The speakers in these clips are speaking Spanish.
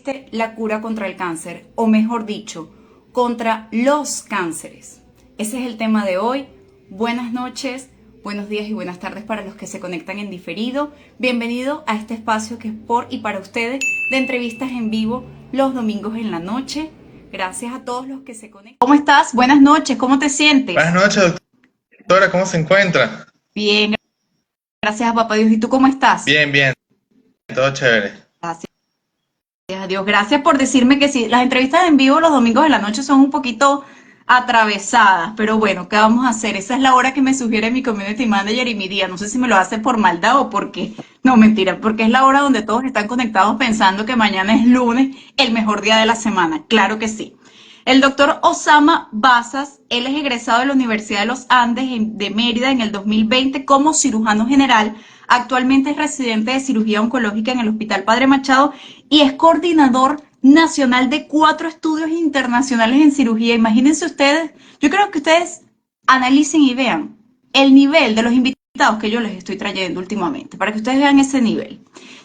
existe la cura contra el cáncer, o mejor dicho, contra los cánceres. Ese es el tema de hoy. Buenas noches, buenos días y buenas tardes para los que se conectan en diferido. Bienvenido a este espacio que es por y para ustedes de entrevistas en vivo los domingos en la noche. Gracias a todos los que se conectan. ¿Cómo estás? Buenas noches, ¿cómo te sientes? Buenas noches, doctora, ¿cómo se encuentra? Bien, gracias a papá Dios. ¿Y tú cómo estás? Bien, bien, todo chévere. Gracias a Dios. Gracias por decirme que sí. Las entrevistas en vivo los domingos de la noche son un poquito atravesadas, pero bueno, ¿qué vamos a hacer? Esa es la hora que me sugiere mi community manager y mi día. No sé si me lo hace por maldad o porque, no, mentira, porque es la hora donde todos están conectados pensando que mañana es lunes, el mejor día de la semana. Claro que sí. El doctor Osama Bazas, él es egresado de la Universidad de los Andes de Mérida en el 2020 como cirujano general. Actualmente es residente de cirugía oncológica en el Hospital Padre Machado y es coordinador nacional de 4 estudios internacionales en cirugía. Imagínense ustedes, yo creo que ustedes analicen y vean el nivel de los invitados que yo les estoy trayendo últimamente, para que ustedes vean ese nivel.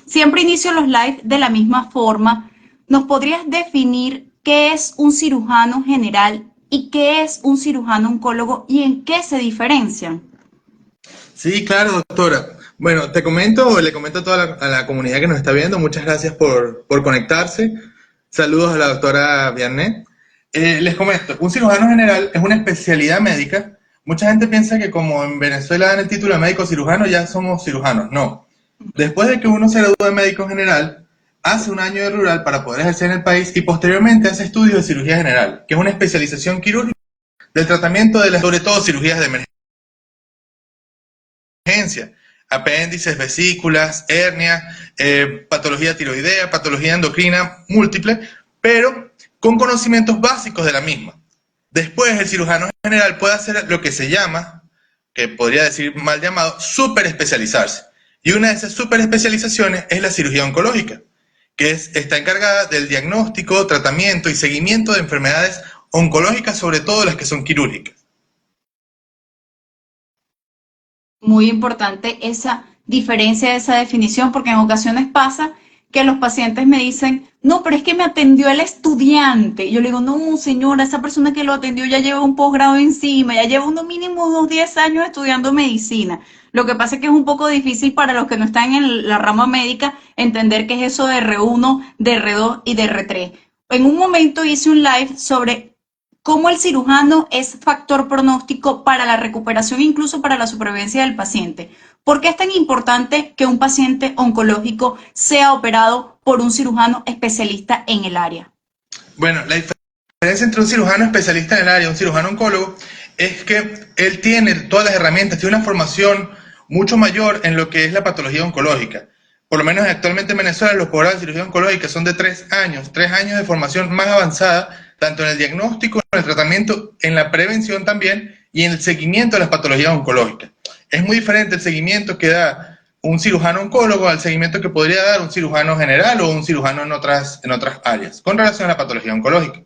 Siempre inicio los live de la misma forma. ¿Nos podrías definir qué es un cirujano general y qué es un cirujano oncólogo y en qué se diferencian? Sí, claro, doctora. Bueno, le comento a toda la comunidad que nos está viendo, muchas gracias por conectarse. Saludos a la doctora Vianney. Les comento, un cirujano general es una especialidad médica. Mucha gente piensa que como en Venezuela dan el título de médico cirujano, ya somos cirujanos. No. Después de que uno se gradúa de médico general, hace un año de rural para poder ejercer en el país y posteriormente hace estudios de cirugía general, que es una especialización quirúrgica del tratamiento de sobre todo cirugías de emergencia, apéndices, vesículas, hernia, patología tiroidea, patología endocrina múltiple, pero con conocimientos básicos de la misma. Después el cirujano general puede hacer lo que se llama, que podría decir mal llamado, superespecializarse. Y una de esas superespecializaciones es la cirugía oncológica, que está encargada del diagnóstico, tratamiento y seguimiento de enfermedades oncológicas, sobre todo las que son quirúrgicas. Muy importante esa diferencia, esa definición, porque en ocasiones pasa que los pacientes me dicen, no, pero es que me atendió el estudiante. Y yo le digo, no, señora, esa persona que lo atendió ya lleva un posgrado encima, ya lleva uno mínimo unos 10 años estudiando medicina. Lo que pasa es que es un poco difícil para los que no están en la rama médica entender qué es eso de R1, de R2 y de R3. En un momento hice un live sobre cómo el cirujano es factor pronóstico para la recuperación, incluso para la supervivencia del paciente. ¿Por qué es tan importante que un paciente oncológico sea operado por un cirujano especialista en el área? Bueno, la diferencia entre un cirujano especialista en el área y un cirujano oncólogo es que él tiene todas las herramientas, tiene una formación mucho mayor en lo que es la patología oncológica. Por lo menos actualmente en Venezuela los posgrados de cirugía oncológica son de 3 años, 3 años de formación más avanzada, tanto en el diagnóstico, en el tratamiento, en la prevención también y en el seguimiento de las patologías oncológicas. Es muy diferente el seguimiento que da un cirujano oncólogo al seguimiento que podría dar un cirujano general o un cirujano en otras áreas con relación a la patología oncológica.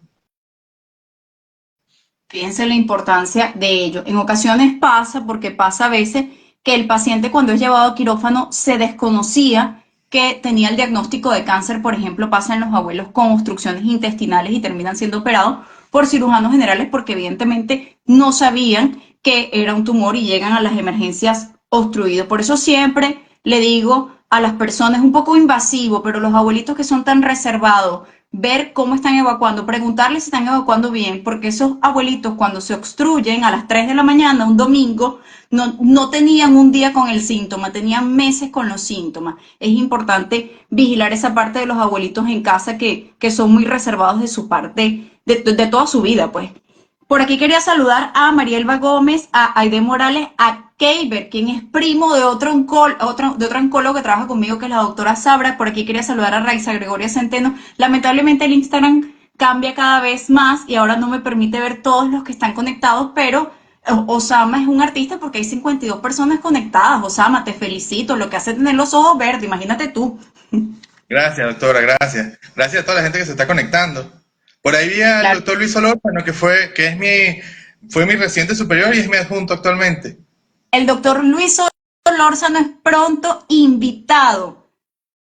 Fíjense la importancia de ello. En ocasiones pasa, porque pasa a veces, que el paciente cuando es llevado a quirófano se desconocía que tenía el diagnóstico de cáncer. Por ejemplo, pasa en los abuelos con obstrucciones intestinales y terminan siendo operados por cirujanos generales porque evidentemente no sabían que era un tumor y llegan a las emergencias obstruidos. Por eso siempre le digo a las personas, un poco invasivo, pero los abuelitos que son tan reservados, ver cómo están evacuando, preguntarles si están evacuando bien, porque esos abuelitos cuando se obstruyen a las 3 de la mañana, un domingo, no tenían un día con el síntoma, tenían meses con los síntomas. Es importante vigilar esa parte de los abuelitos en casa que son muy reservados de su parte, de toda su vida, pues. Por aquí quería saludar a Marielba Gómez, a Aide Morales, a Keiber, quien es primo de otro oncólogo que trabaja conmigo, que es la doctora Sabra. Por aquí quería saludar a Raiza Gregoria Centeno. Lamentablemente el Instagram cambia cada vez más y ahora no me permite ver todos los que están conectados, pero Osama es un artista porque hay 52 personas conectadas. Osama, te felicito, lo que hace es tener los ojos verdes, imagínate tú. Gracias, doctora, gracias. Gracias a toda la gente que se está conectando. Por ahí vi al Claro. doctor Luis Solórzano, fue mi residente superior y es mi adjunto actualmente. El doctor Luis Solórzano es pronto invitado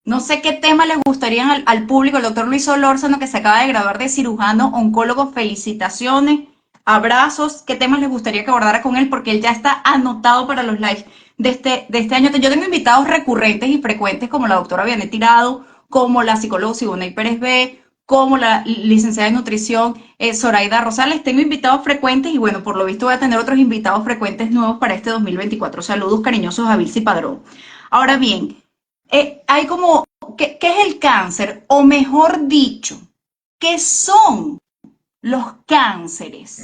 No sé qué tema les gustaría al público. El doctor Luis Solórzano, que se acaba de graduar de cirujano oncólogo, felicitaciones, abrazos. ¿Qué temas les gustaría que abordara con él? Porque él ya está anotado para los lives de este año. Yo tengo invitados recurrentes y frecuentes como la doctora Vianey Tirado, como la psicóloga Siboney Pérez B, como la licenciada en nutrición Zoraida Rosales. Tengo invitados frecuentes y bueno, por lo visto voy a tener otros invitados frecuentes nuevos para este 2024. Saludos cariñosos a Vilsi Padrón. Ahora bien, hay como, ¿qué es el cáncer? O mejor dicho, ¿qué son los cánceres?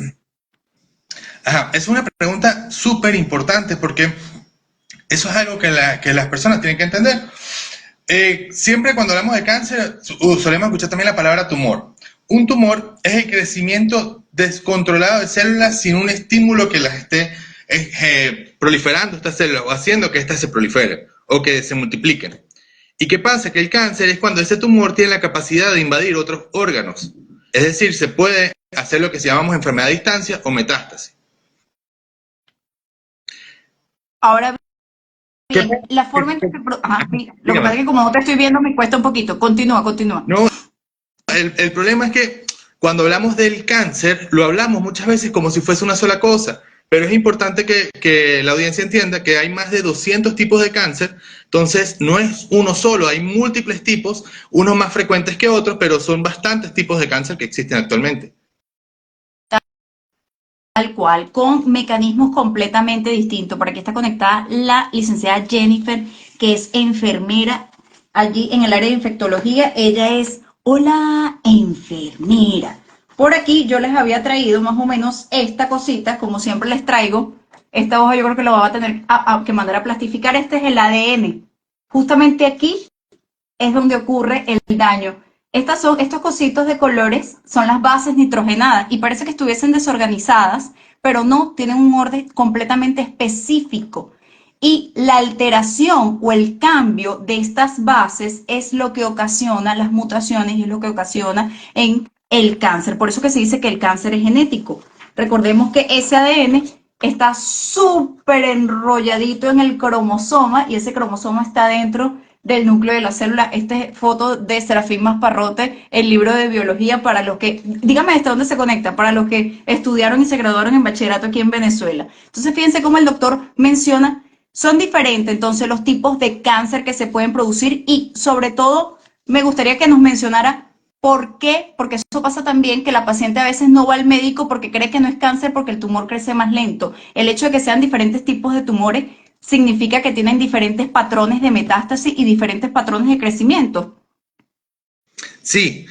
Ajá, es una pregunta súper importante porque eso es algo que las personas tienen que entender. Siempre cuando hablamos de cáncer, solemos escuchar también la palabra tumor. Un tumor es el crecimiento descontrolado de células sin un estímulo que las esté proliferando estas células o haciendo que éstas se proliferen o que se multipliquen. ¿Y qué pasa? Que el cáncer es cuando ese tumor tiene la capacidad de invadir otros órganos. Es decir, se puede hacer lo que llamamos enfermedad a distancia o metástasis. Ahora ¿Qué? bien, la forma en que ajá, lo que Dígame. pasa es que como no te estoy viendo me cuesta un poquito. Continúa. No, el problema es que cuando hablamos del cáncer, lo hablamos muchas veces como si fuese una sola cosa, pero es importante que la audiencia entienda que hay más de 200 tipos de cáncer, entonces no es uno solo, hay múltiples tipos, unos más frecuentes que otros, pero son bastantes tipos de cáncer que existen actualmente. Tal cual, con mecanismos completamente distintos. Por aquí está conectada la licenciada Jennifer, que es enfermera allí en el área de infectología. Ella es, hola, enfermera. Por aquí yo les había traído más o menos esta cosita, como siempre les traigo. Esta hoja yo creo que lo va a tener que mandar a plastificar. Este es el ADN. Justamente aquí es donde ocurre el daño. Estos cositos de colores son las bases nitrogenadas y parece que estuviesen desorganizadas, pero no, tienen un orden completamente específico. Y la alteración o el cambio de estas bases es lo que ocasiona las mutaciones y es lo que ocasiona en el cáncer. Por eso que se dice que el cáncer es genético. Recordemos que ese ADN está súper enrolladito en el cromosoma y ese cromosoma está dentro del núcleo de la célula. Esta es foto de Serafín Masparrote, el libro de biología para los que, dígame hasta dónde se conecta, para los que estudiaron y se graduaron en bachillerato aquí en Venezuela. Entonces fíjense cómo el doctor menciona, son diferentes entonces los tipos de cáncer que se pueden producir y sobre todo me gustaría que nos mencionara ¿por qué? Porque eso pasa también que la paciente a veces no va al médico porque cree que no es cáncer porque el tumor crece más lento. El hecho de que sean diferentes tipos de tumores significa que tienen diferentes patrones de metástasis y diferentes patrones de crecimiento. Sí,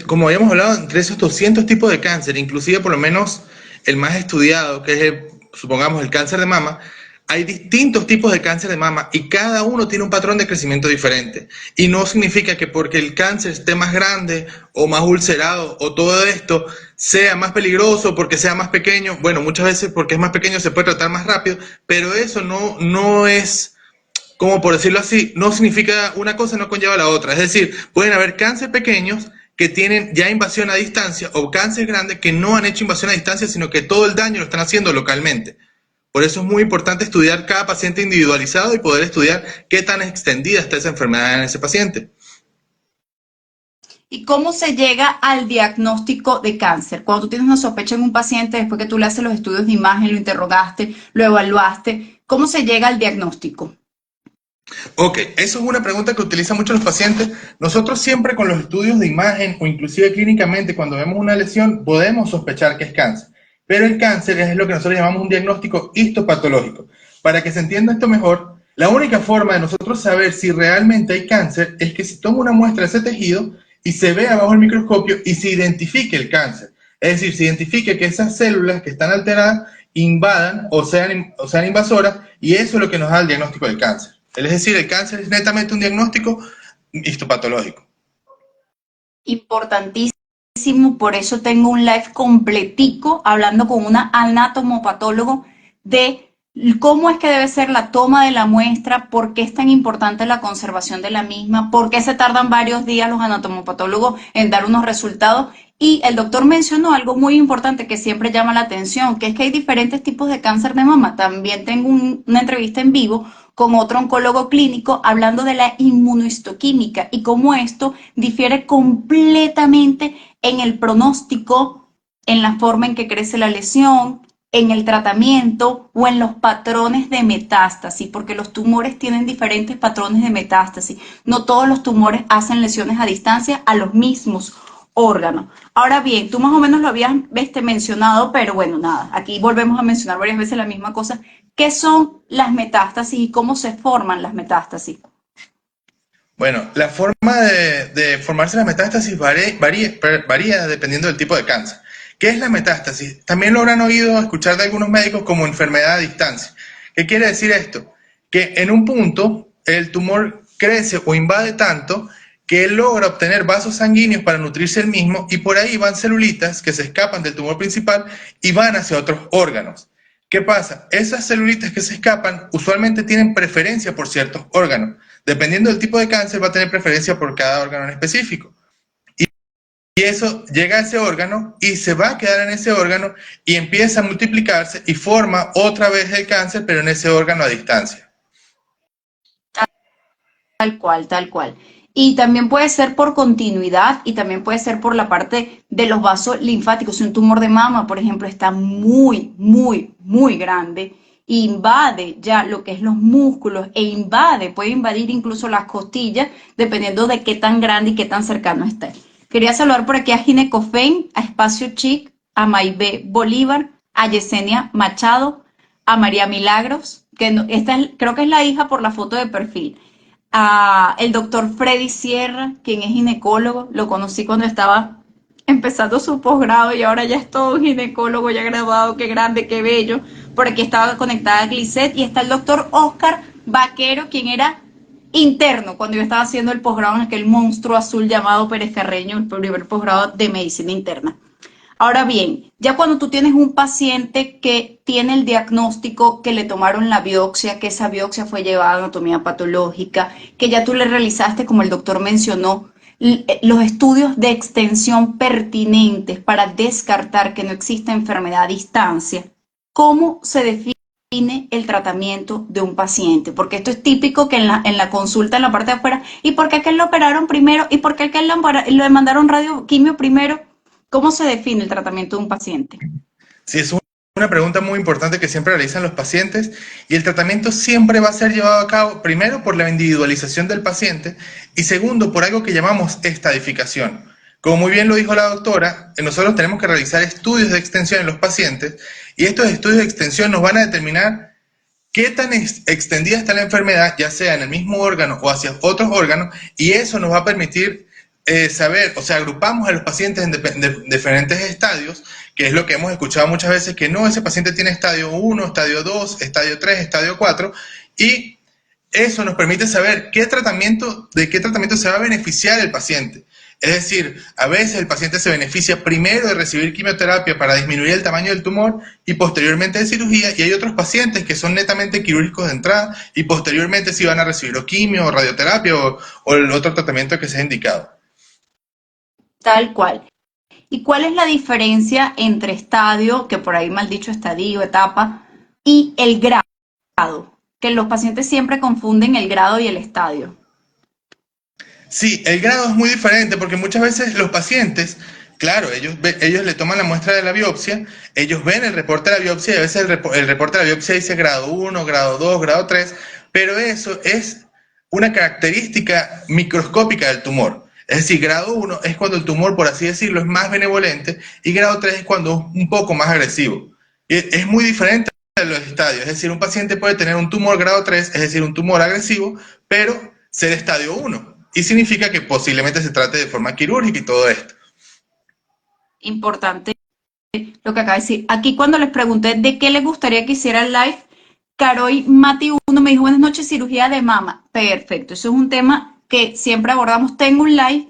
como habíamos hablado, entre esos 200 tipos de cáncer, inclusive por lo menos el más estudiado, que es, supongamos, el cáncer de mama, hay distintos tipos de cáncer de mama y cada uno tiene un patrón de crecimiento diferente. Y no significa que porque el cáncer esté más grande o más ulcerado o todo esto sea más peligroso porque sea más pequeño. Bueno, muchas veces porque es más pequeño se puede tratar más rápido, pero eso no es, como por decirlo así, no significa una cosa no conlleva la otra. Es decir, pueden haber cáncer pequeños que tienen ya invasión a distancia o cáncer grandes que no han hecho invasión a distancia, sino que todo el daño lo están haciendo localmente. Por eso es muy importante estudiar cada paciente individualizado y poder estudiar qué tan extendida está esa enfermedad en ese paciente. ¿Y cómo se llega al diagnóstico de cáncer? Cuando tú tienes una sospecha en un paciente, después que tú le haces los estudios de imagen, lo interrogaste, lo evaluaste, ¿cómo se llega al diagnóstico? Ok, eso es una pregunta que utilizan mucho los pacientes. Nosotros siempre con los estudios de imagen o inclusive clínicamente cuando vemos una lesión podemos sospechar que es cáncer. Pero el cáncer es lo que nosotros llamamos un diagnóstico histopatológico. Para que se entienda esto mejor, la única forma de nosotros saber si realmente hay cáncer es que se tome una muestra de ese tejido y se vea bajo el microscopio y se identifique el cáncer. Es decir, se identifique que esas células que están alteradas invadan o sean invasoras y eso es lo que nos da el diagnóstico del cáncer. Es decir, el cáncer es netamente un diagnóstico histopatológico. Importantísimo, por eso tengo un live completico hablando con una anatomopatólogo de cómo es que debe ser la toma de la muestra, por qué es tan importante la conservación de la misma, por qué se tardan varios días los anatomopatólogos en dar unos resultados. Y el doctor mencionó algo muy importante que siempre llama la atención, que es que hay diferentes tipos de cáncer de mama. También tengo una entrevista en vivo con otro oncólogo clínico hablando de la inmunohistoquímica y cómo esto difiere completamente en el pronóstico, en la forma en que crece la lesión, en el tratamiento o en los patrones de metástasis, porque los tumores tienen diferentes patrones de metástasis. No todos los tumores hacen lesiones a distancia a los mismos órganos. Ahora bien, tú más o menos lo habías mencionado, pero bueno, nada, aquí volvemos a mencionar varias veces la misma cosa. ¿Qué son las metástasis y cómo se forman las metástasis? Bueno, la forma de formarse las metástasis varía dependiendo del tipo de cáncer. ¿Qué es la metástasis? También lo habrán oído escuchar de algunos médicos como enfermedad a distancia. ¿Qué quiere decir esto? Que en un punto el tumor crece o invade tanto que él logra obtener vasos sanguíneos para nutrirse él mismo y por ahí van celulitas que se escapan del tumor principal y van hacia otros órganos. ¿Qué pasa? Esas celulitas que se escapan usualmente tienen preferencia por ciertos órganos. Dependiendo del tipo de cáncer va a tener preferencia por cada órgano en específico. Y eso llega a ese órgano y se va a quedar en ese órgano y empieza a multiplicarse y forma otra vez el cáncer, pero en ese órgano a distancia. Tal cual, tal cual. Y también puede ser por continuidad y también puede ser por la parte de los vasos linfáticos. Si un tumor de mama, por ejemplo, está muy grande, invade ya lo que es los músculos e puede invadir incluso las costillas, dependiendo de qué tan grande y qué tan cercano esté. Quería saludar por aquí a Ginecofen, a Espacio Chic, a Maibé Bolívar, a Yesenia Machado, a María Milagros, que no, creo que es la hija por la foto de perfil, a el doctor Freddy Sierra, quien es ginecólogo, lo conocí cuando estaba empezando su posgrado y ahora ya es todo un ginecólogo ya graduado, qué grande, qué bello. Por aquí estaba conectada a Glisset y está el doctor Oscar Vaquero, quien era interno cuando yo estaba haciendo el posgrado en aquel monstruo azul llamado Pérez Carreño, el primer posgrado de medicina interna. Ahora bien, ya cuando tú tienes un paciente que tiene el diagnóstico, que le tomaron la biopsia, que esa biopsia fue llevada a anatomía patológica, que ya tú le realizaste, como el doctor mencionó, los estudios de extensión pertinentes para descartar que no exista enfermedad a distancia, ¿cómo se define el tratamiento de un paciente? Porque esto es típico que en la consulta, en la parte de afuera, ¿y por qué aquel lo operaron primero? ¿Y por qué aquel lo mandaron radioquimio primero? ¿Cómo se define el tratamiento de un paciente? Sí, es una pregunta muy importante que siempre realizan los pacientes y el tratamiento siempre va a ser llevado a cabo primero por la individualización del paciente y segundo por algo que llamamos estadificación. Como muy bien lo dijo la doctora, nosotros tenemos que realizar estudios de extensión en los pacientes y estos estudios de extensión nos van a determinar qué tan extendida está la enfermedad, ya sea en el mismo órgano o hacia otros órganos, y eso nos va a permitir saber, o sea, agrupamos a los pacientes en diferentes estadios, que es lo que hemos escuchado muchas veces, que no, ese paciente tiene estadio 1, estadio 2, estadio 3, estadio 4, y eso nos permite saber de qué tratamiento se va a beneficiar el paciente. Es decir, a veces el paciente se beneficia primero de recibir quimioterapia para disminuir el tamaño del tumor y posteriormente de cirugía, y hay otros pacientes que son netamente quirúrgicos de entrada y posteriormente sí van a recibir o quimio, o radioterapia o el otro tratamiento que sea indicado. Tal cual. ¿Y cuál es la diferencia entre estadio, que por ahí mal dicho estadio, etapa, y el grado? Que los pacientes siempre confunden el grado y el estadio. Sí, el grado es muy diferente porque muchas veces los pacientes, claro, ellos le toman la muestra de la biopsia, ellos ven el reporte de la biopsia y a veces el reporte de la biopsia dice grado 1, grado 2, grado 3, pero eso es una característica microscópica del tumor. Es decir, grado 1 es cuando el tumor, por así decirlo, es más benevolente y grado 3 es cuando es un poco más agresivo. Es muy diferente a los estadios, es decir, un paciente puede tener un tumor grado 3, es decir, un tumor agresivo, pero ser estadio 1. Y significa que posiblemente se trate de forma quirúrgica y todo esto. Importante lo que acaba de decir. Aquí cuando les pregunté de qué les gustaría que hiciera el live, Caroy Mati 1 me dijo, buenas noches, cirugía de mama. Perfecto, eso es un tema que siempre abordamos. Tengo un live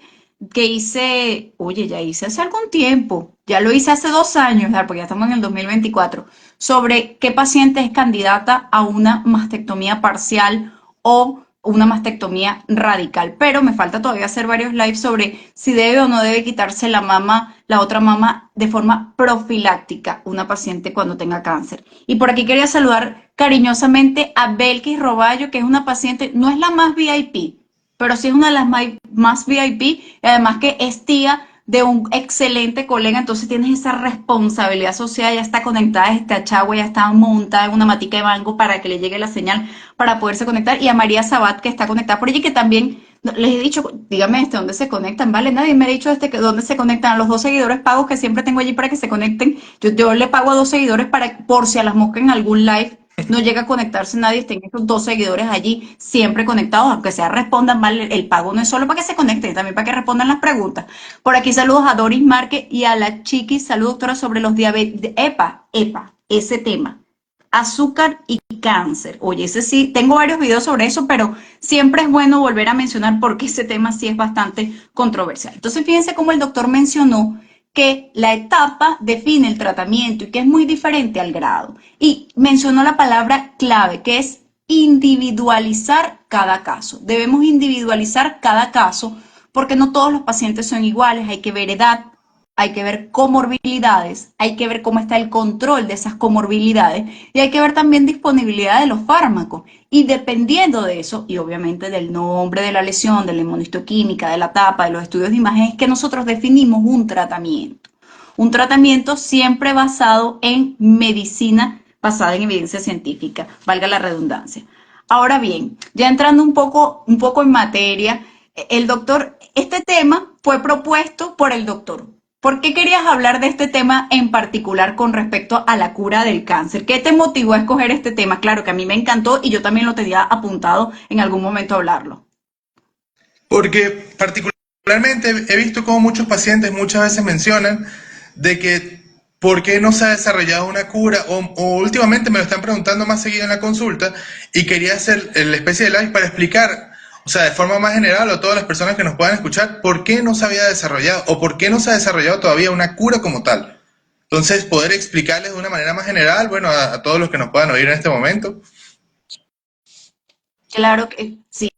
que hice, oye, ya hice hace algún tiempo, ya lo hice hace 2 años, porque ya estamos en el 2024, sobre qué paciente es candidata a una mastectomía parcial o una mastectomía radical. Pero me falta todavía hacer varios lives sobre si debe o no debe quitarse la mama, la otra mama de forma profiláctica, una paciente cuando tenga cáncer. Y por aquí quería saludar cariñosamente a Belkis Roballo, que es una paciente, no es la más VIP, pero sí es una de las más VIP, y además que es tía de un excelente colega, entonces tienes esa responsabilidad social, ya está conectada a este achagua, ya está montada en una matica de mango para que le llegue la señal para poderse conectar, y a María Sabat que está conectada por allí, que también les he dicho, dígame dónde se conectan, ¿vale? Nadie me ha dicho dónde se conectan a los 2 seguidores pagos que siempre tengo allí para que se conecten. Yo le pago a 2 seguidores para, por si a las moscas en algún live no llega a conectarse nadie, estén esos 2 seguidores allí siempre conectados, aunque sea respondan mal, el pago no es solo para que se conecten, también para que respondan las preguntas. Por aquí saludos a Doris Márquez y a la Chiqui, salud doctora sobre los diabetes, ese tema, azúcar y cáncer. Oye, ese sí, tengo varios videos sobre eso, pero siempre es bueno volver a mencionar porque ese tema sí es bastante controversial. Entonces fíjense cómo el doctor mencionó que la etapa define el tratamiento y que es muy diferente al grado. Y mencionó la palabra clave, que es individualizar cada caso. Debemos individualizar cada caso porque no todos los pacientes son iguales, hay que ver edad, hay que ver comorbilidades, hay que ver cómo está el control de esas comorbilidades y hay que ver también disponibilidad de los fármacos. Y dependiendo de eso, y obviamente del nombre de la lesión, de la inmunistoquímica, de la etapa, de los estudios de imagen, es que nosotros definimos un tratamiento. Un tratamiento siempre basado en medicina, basada en evidencia científica, valga la redundancia. Ahora bien, ya entrando un poco en materia, el doctor, este tema fue propuesto por el doctor. ¿Por qué querías hablar de este tema en particular con respecto a la cura del cáncer? ¿Qué te motivó a escoger este tema? Claro que a mí me encantó y yo también lo tenía apuntado en algún momento a hablarlo. Porque particularmente he visto cómo muchos pacientes muchas veces mencionan de que por qué no se ha desarrollado una cura o últimamente me lo están preguntando más seguido en la consulta y quería hacer la especie de live para explicar, o sea, de forma más general a todas las personas que nos puedan escuchar, por qué no se había desarrollado o por qué no se ha desarrollado todavía una cura como tal. Entonces, poder explicarles de una manera más general, bueno, a todos los que nos puedan oír en este momento. Claro que sí.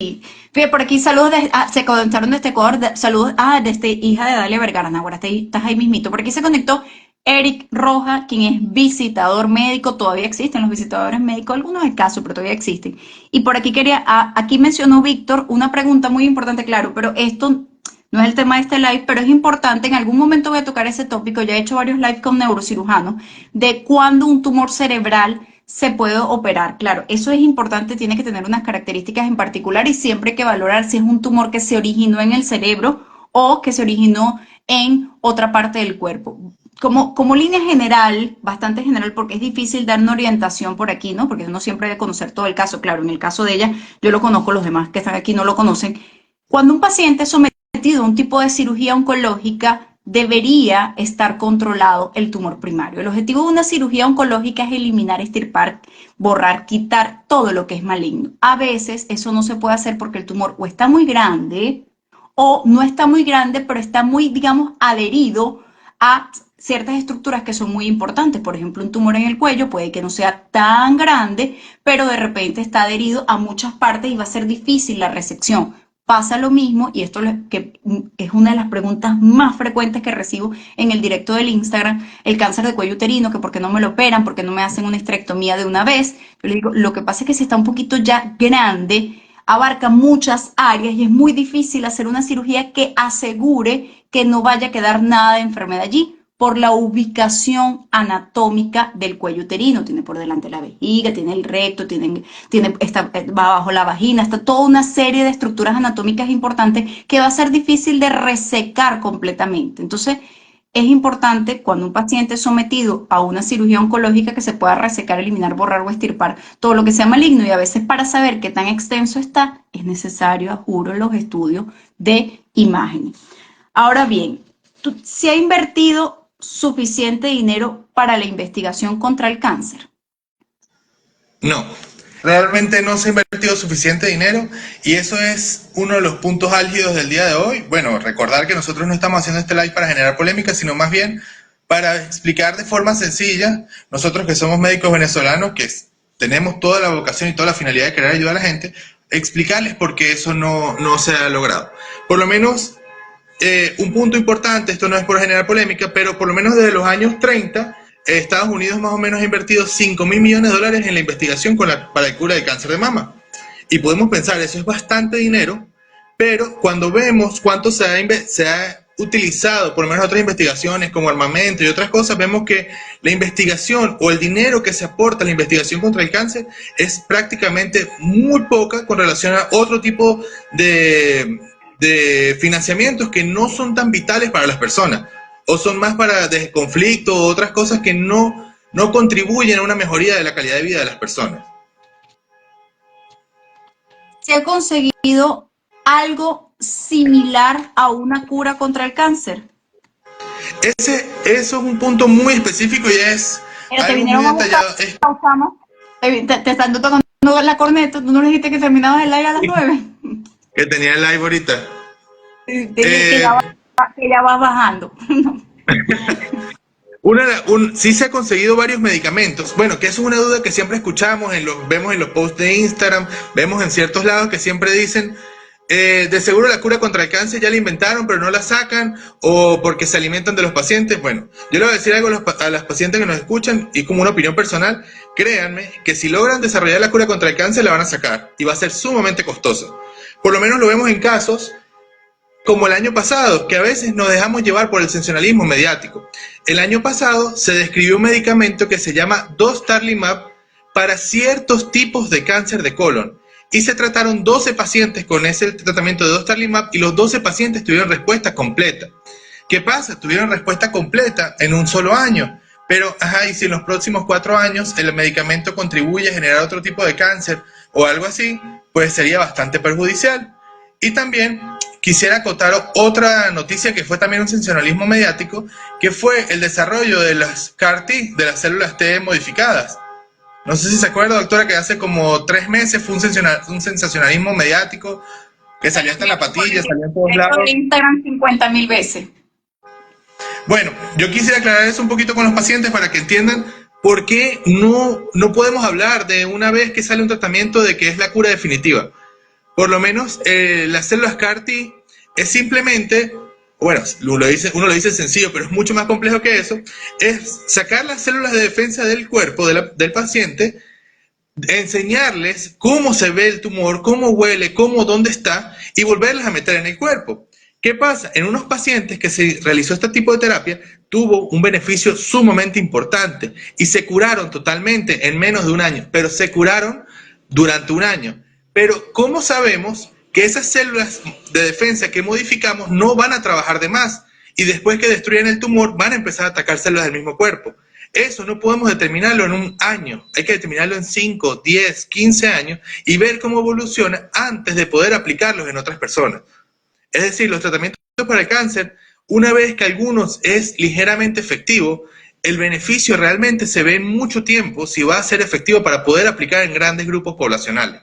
Fíjate, por aquí saludos, se conectaron desde Ecuador, saludos desde hija de Dalia Vergara, ahora estás ahí mismito. Por aquí se conectó Eric Roja, quien es visitador médico, todavía existen los visitadores médicos, algunos escasos, pero todavía existen. Y por aquí aquí mencionó Víctor una pregunta muy importante, claro, pero esto no es el tema de este live, pero es importante, en algún momento voy a tocar ese tópico, ya he hecho varios lives con neurocirujanos, de cuándo un tumor cerebral se puede operar. Claro, eso es importante, tiene que tener unas características en particular y siempre hay que valorar si es un tumor que se originó en el cerebro o que se originó en otra parte del cuerpo. Como línea general, bastante general, porque es difícil dar una orientación por aquí, ¿no? Porque uno siempre debe conocer todo el caso. Claro, en el caso de ella, yo lo conozco, los demás que están aquí no lo conocen. Cuando un paciente es sometido a un tipo de cirugía oncológica, debería estar controlado el tumor primario. El objetivo de una cirugía oncológica es eliminar, extirpar, borrar, quitar todo lo que es maligno. A veces eso no se puede hacer porque el tumor o está muy grande o no está muy grande, pero está muy, digamos, adherido a ciertas estructuras que son muy importantes. Por ejemplo, un tumor en el cuello puede que no sea tan grande, pero de repente está adherido a muchas partes y va a ser difícil la resección. Pasa lo mismo, y esto que es una de las preguntas más frecuentes que recibo en el directo del Instagram, el cáncer de cuello uterino, que por qué no me lo operan, por qué no me hacen una histerectomía de una vez. Yo le digo, lo que pasa es que si está un poquito ya grande, abarca muchas áreas y es muy difícil hacer una cirugía que asegure que no vaya a quedar nada de enfermedad allí por la ubicación anatómica del cuello uterino. Tiene por delante la vejiga, tiene el recto, va abajo la vagina, está toda una serie de estructuras anatómicas importantes que va a ser difícil de resecar completamente. Entonces, es importante cuando un paciente es sometido a una cirugía oncológica que se pueda resecar, eliminar, borrar o extirpar todo lo que sea maligno, y a veces para saber qué tan extenso está, es necesario, juro, los estudios de imágenes. Ahora bien, ¿se ha invertido suficiente dinero para la investigación contra el cáncer? No, realmente no se ha invertido suficiente dinero y eso es uno de los puntos álgidos del día de hoy. Bueno, recordar que nosotros no estamos haciendo este live para generar polémica, sino más bien para explicar de forma sencilla, nosotros que somos médicos venezolanos, que tenemos toda la vocación y toda la finalidad de querer ayudar a la gente, explicarles por qué eso no se ha logrado. Por lo menos, un punto importante, esto no es por generar polémica, pero por lo menos desde los años 30, Estados Unidos más o menos ha invertido $5.000 millones en la investigación para la cura del cáncer de mama. Y podemos pensar, eso es bastante dinero, pero cuando vemos cuánto se ha utilizado, por lo menos otras investigaciones como armamento y otras cosas, vemos que la investigación o el dinero que se aporta a la investigación contra el cáncer es prácticamente muy poca con relación a otro tipo de financiamientos que no son tan vitales para las personas, o son más para conflicto o otras cosas que no contribuyen a una mejoría de la calidad de vida de las personas. ¿Se ha conseguido algo similar a una cura contra el cáncer? Eso es un punto muy específico y es Pero te algo vinieron muy a buscar, detallado. pausamos. Te están tocando la corneta. ¿Tú no le dijiste que terminabas el live a las 9? Que tenía el live ahorita. Que ya vas bajando. Sí se ha conseguido varios medicamentos. Bueno, que eso es una duda que siempre escuchamos, vemos en los posts de Instagram, vemos en ciertos lados que siempre dicen, de seguro la cura contra el cáncer ya la inventaron, pero no la sacan, o porque se alimentan de los pacientes. Bueno, yo le voy a decir algo a las pacientes que nos escuchan, y como una opinión personal, créanme que si logran desarrollar la cura contra el cáncer, la van a sacar, y va a ser sumamente costoso. Por lo menos lo vemos en casos como el año pasado, que a veces nos dejamos llevar por el sensacionalismo mediático. El año pasado se describió un medicamento que se llama dostarlimab para ciertos tipos de cáncer de colon. Y se trataron 12 pacientes con ese tratamiento de dostarlimab y los 12 pacientes tuvieron respuesta completa. ¿Qué pasa? Tuvieron respuesta completa en un solo año. Pero, y si en los próximos 4 años el medicamento contribuye a generar otro tipo de cáncer o algo así, pues sería bastante perjudicial. Y también quisiera acotar otra noticia que fue también un sensacionalismo mediático, que fue el desarrollo de las CAR-T, de las células T modificadas. No sé si se acuerda, doctora, que hace como 3 meses fue un sensacionalismo mediático que salió hasta en la patilla, salió en todos lados. En Instagram 50.000 veces. Bueno, yo quisiera aclarar eso un poquito con los pacientes para que entiendan por qué no podemos hablar de una vez que sale un tratamiento de que es la cura definitiva. Por lo menos las células CAR-T es simplemente, bueno, uno lo dice sencillo, pero es mucho más complejo que eso, es sacar las células de defensa del cuerpo del paciente, enseñarles cómo se ve el tumor, cómo huele, dónde está, y volverlas a meter en el cuerpo. ¿Qué pasa? En unos pacientes que se realizó este tipo de terapia, tuvo un beneficio sumamente importante y se curaron totalmente en menos de un año, pero se curaron durante un año. Pero ¿cómo sabemos que esas células de defensa que modificamos no van a trabajar de más? Y después que destruyen el tumor, van a empezar a atacar células del mismo cuerpo. Eso no podemos determinarlo en un año, hay que determinarlo en 5, 10, 15 años y ver cómo evoluciona antes de poder aplicarlos en otras personas. Es decir, los tratamientos para el cáncer, una vez que algunos es ligeramente efectivo, el beneficio realmente se ve en mucho tiempo si va a ser efectivo para poder aplicar en grandes grupos poblacionales.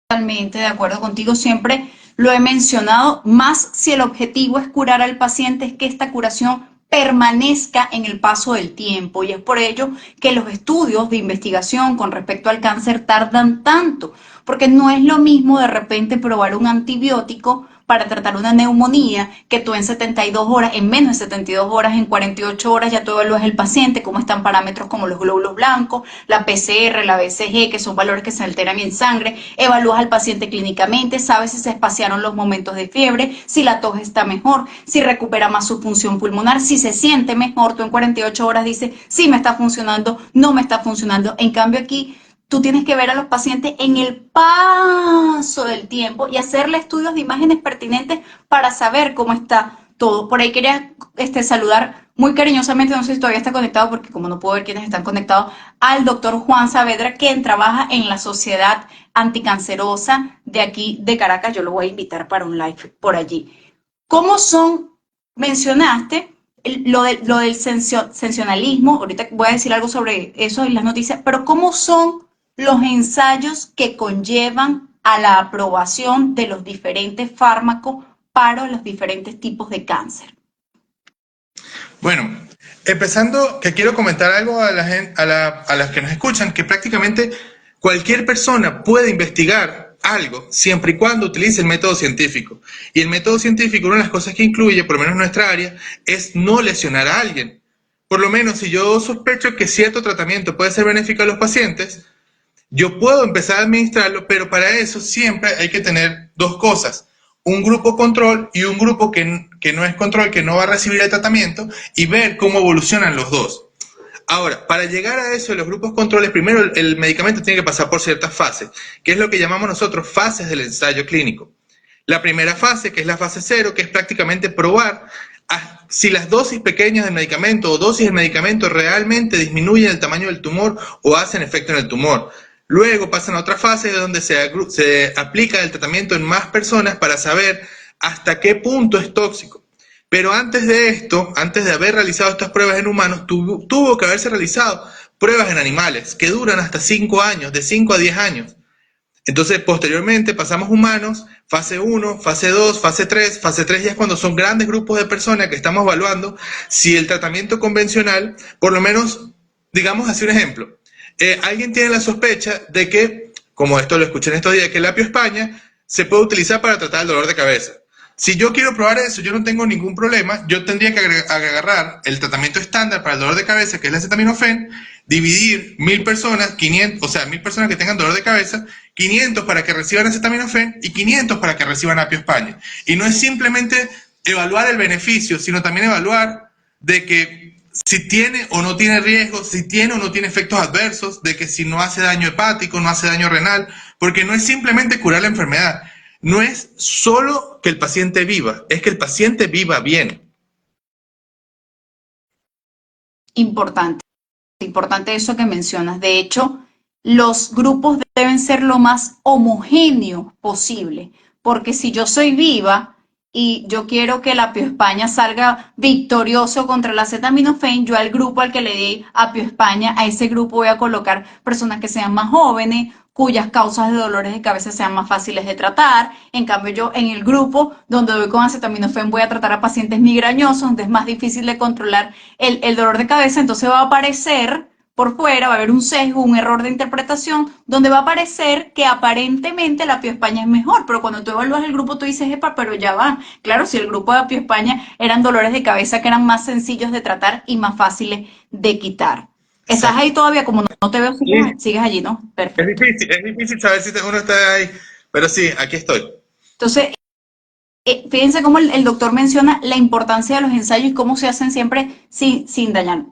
Totalmente de acuerdo contigo, siempre lo he mencionado, más si el objetivo es curar al paciente, es que esta curación permanezca en el paso del tiempo, y es por ello que los estudios de investigación con respecto al cáncer tardan tanto, porque no es lo mismo de repente probar un antibiótico para tratar una neumonía, que tú en 72 horas, en menos de 72 horas, en 48 horas ya tú evalúas el paciente, cómo están parámetros como los glóbulos blancos, la PCR, la BCG, que son valores que se alteran en sangre, evalúas al paciente clínicamente, sabes si se espaciaron los momentos de fiebre, si la tos está mejor, si recupera más su función pulmonar, si se siente mejor, tú en 48 horas dices, sí me está funcionando, no me está funcionando. En cambio aquí, tú tienes que ver a los pacientes en el paso del tiempo y hacerle estudios de imágenes pertinentes para saber cómo está todo. Por ahí quería saludar muy cariñosamente, no sé si todavía está conectado, porque como no puedo ver quiénes están conectados, al doctor Juan Saavedra, quien trabaja en la Sociedad Anticancerosa de aquí de Caracas. Yo lo voy a invitar para un live por allí. ¿Cómo son? Mencionaste lo del sensacionalismo, ahorita voy a decir algo sobre eso en las noticias, pero ¿cómo son los ensayos que conllevan a la aprobación de los diferentes fármacos para los diferentes tipos de cáncer? Bueno, empezando, que quiero comentar algo a las que nos escuchan, que prácticamente Cualquier persona puede investigar algo siempre y cuando utilice el método científico. Y el método científico, una de las cosas que incluye, por lo menos en nuestra área, es no lesionar a alguien. Por lo menos si yo sospecho que cierto tratamiento puede ser benéfico a los pacientes, yo puedo empezar a administrarlo, pero para eso siempre hay que tener dos cosas: un grupo control y un grupo que no es control, que no va a recibir el tratamiento, y ver cómo evolucionan los dos. Ahora, para llegar a eso de los grupos controles, primero el medicamento tiene que pasar por ciertas fases, que es lo que llamamos nosotros fases del ensayo clínico. La primera fase, que es la fase 0, que es prácticamente probar si las dosis pequeñas del medicamento o dosis del medicamento realmente disminuyen el tamaño del tumor o hacen efecto en el tumor. Luego pasan a otra fase donde se aplica el tratamiento en más personas para saber hasta qué punto es tóxico. Pero antes de esto, antes de haber realizado estas pruebas en humanos, tuvo que haberse realizado pruebas en animales que duran hasta 5 años, de 5 a 10 años. Entonces, posteriormente pasamos humanos, fase 1, fase 2, fase 3. Fase 3 ya es cuando son grandes grupos de personas que estamos evaluando si el tratamiento convencional, por lo menos, digamos así un ejemplo, alguien tiene la sospecha de que, como esto lo escuché en estos días, que el apio España se puede utilizar para tratar el dolor de cabeza. Si yo quiero probar eso, yo no tengo ningún problema, yo tendría que agarrar el tratamiento estándar para el dolor de cabeza, que es el acetaminofén, dividir 1000 personas, 500, o sea, 1000 personas que tengan dolor de cabeza, 500 para que reciban acetaminofén y 500 para que reciban apio España. Y no es simplemente evaluar el beneficio, sino también evaluar de que si tiene o no tiene riesgos, si tiene o no tiene efectos adversos, de que si no hace daño hepático, no hace daño renal, porque no es simplemente curar la enfermedad, no es solo que el paciente viva, es que el paciente viva bien. Importante eso que mencionas. De hecho, los grupos deben ser lo más homogéneos posible, porque si yo soy viva y yo quiero que el apio España salga victorioso contra el acetaminofén, yo al grupo al que le dé apio España, a ese grupo voy a colocar personas que sean más jóvenes, cuyas causas de dolores de cabeza sean más fáciles de tratar. En cambio, yo en el grupo donde voy con acetaminofén voy a tratar a pacientes migrañosos, donde es más difícil de controlar el dolor de cabeza, entonces va a aparecer por fuera, va a haber un sesgo, un error de interpretación, donde va a parecer que aparentemente la Apio España es mejor, pero cuando tú evalúas el grupo tú dices, epa, pero ya va. Claro, si el grupo de Apio España eran dolores de cabeza que eran más sencillos de tratar y más fáciles de quitar. ¿Estás ahí todavía? Como no te veo, sigues allí, ¿no? Perfecto. Es difícil saber si uno está ahí, pero sí, aquí estoy. Entonces, fíjense cómo el doctor menciona la importancia de los ensayos y cómo se hacen siempre sin dañar.